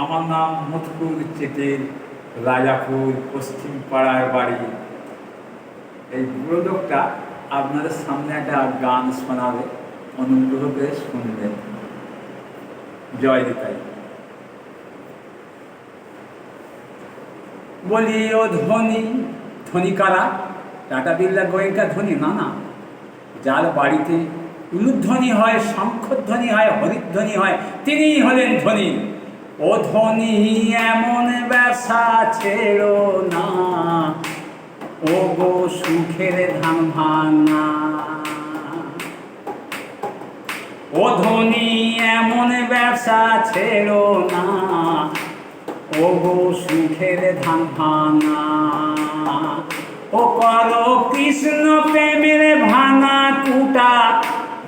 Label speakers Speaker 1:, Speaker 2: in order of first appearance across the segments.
Speaker 1: আমার নাম মথুর চেটের, রাজাপুর পশ্চিম পাড়ায় বাড়ি। এই বুড়ো লোকটা আপনাদের সামনে একটা গান শোনাবে, অনুগ্রহ করে শুনবেন। জয় দিতাই। বলি ও ধনী, ধনী কারা? টাটা বিড়লা গোয়েঙ্কা ধনী? না না, যার বাড়িতে উলুধ্বনি হয়, শঙ্খধ্বনি হয়, হরিধ্বনি হয়, তিনিই হলেন ধনী। ও ধনী এমন ব্যবসা ছেড়ো না, ও গো সুখের ধান ভাঙা। ও ধনী এমন ব্যবসা ছেড়ো না, ও গো সুখের ধান ভাঙা। ও করো কৃষ্ণ প্রেমের ভাঙা কুটা,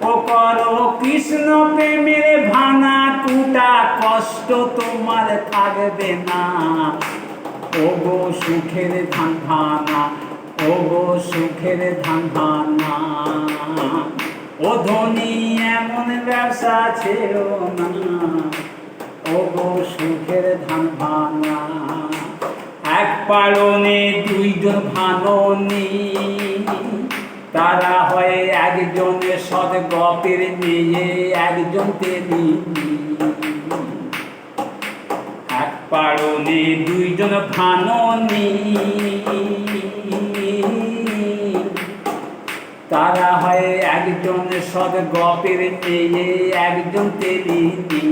Speaker 1: ও করো কৃষ্ণ প্রেমের ভাঙা কুটা, কষ্ট তোমার থাকবে না। ও গো সুখের ধান ভাঙা, ও গো সুখের ধান ভাঙা। ও ধনী এমন ব্যবসা ছেড়ো না, ও গো সুখের ধান ভাঙা। এক পালনে দুইজন ভাঙনি, তারা হয় একজনের সদ গপের মেয়ে, একজন তেলিনি। এক পালনে দুইজন ভাঙনি, তারা হয় একজন সদ গপের মেয়ে, একজন তেলিনি।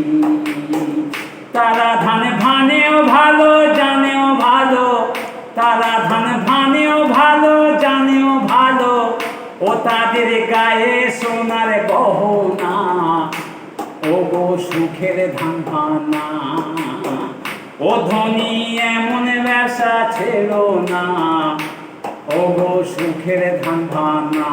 Speaker 1: তারা ধান ভানেও ভালো, জানেও ভালো, তারা ধান ভানেও ভালো, জানেও ভালো। ও তাদের গায়ে সোনার গহনা, ও গো সুখের ধান ভাঙা। ও ধনী এমন ব্যবসা ছেড়ো না, ও গো সুখের ধান ভাঙা।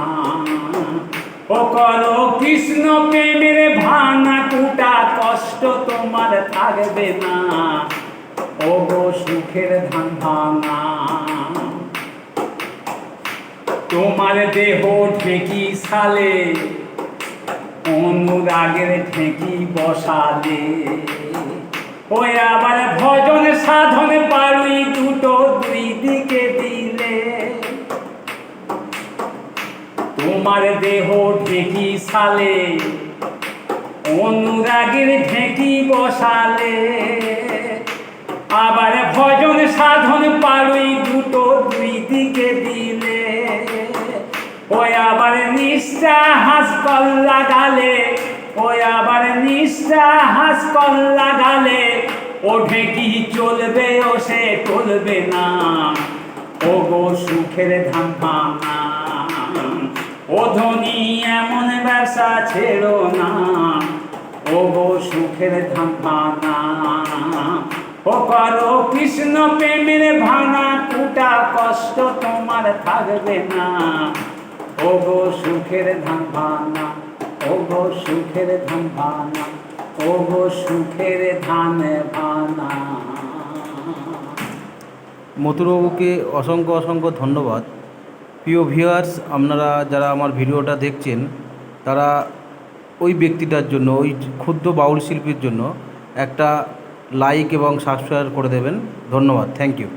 Speaker 1: ও করো কৃষ্ণ প্রেমের ভাঙা কুটা, কষ্ট তোমার থাকবে না, ও গো সুখের ধান ভাঙা। তোমার দেহ ঢেকি সালে, অনুরাগের ঢেকি বসালে। ওই আবার ভজন সাধন পারুই দুটো দুই দিকে দিলে। তোমার দেহ ঢেকি সালে, অনুরাগের ঢেকি বসালে। আবার ভজন সাধন পারুই দুটো দুই দিকে দিলে। ওই আবার নিষ্ঠা হাসকল লাগালে, ওই আবার নিষ্ঠা হাসকল লাগালে। ও ঢেকি চলবে, ও সে টলবে না, ও গো সুখের ধান ভাঙা। ও ধনী এমন ব্যবসা ছেড়ো না, ও গো সুখের ধান ভাঙা। ও করো কৃষ্ণ প্রেমের ভাঙা কুটা, কষ্ট তোমার থাকবে না, ও গো সুখের ধান ভাঙা। ও গো সুখের ধান ভাঙা, ও গো সুখের ধান ভাঙা।
Speaker 2: মথুরবাবুকে অসংখ্য অসংখ্য ধন্যবাদ। প্রিয় ভিউয়ার্স, আপনারা যারা আমার ভিডিওটা দেখছেন, তারা ওই ব্যক্তিটার জন্য, ওই ক্ষুদ্র বাউল শিল্পীর জন্য একটা লাইক এবং সাবস্ক্রাইব করে দেবেন। ধন্যবাদ, থ্যাংক ইউ।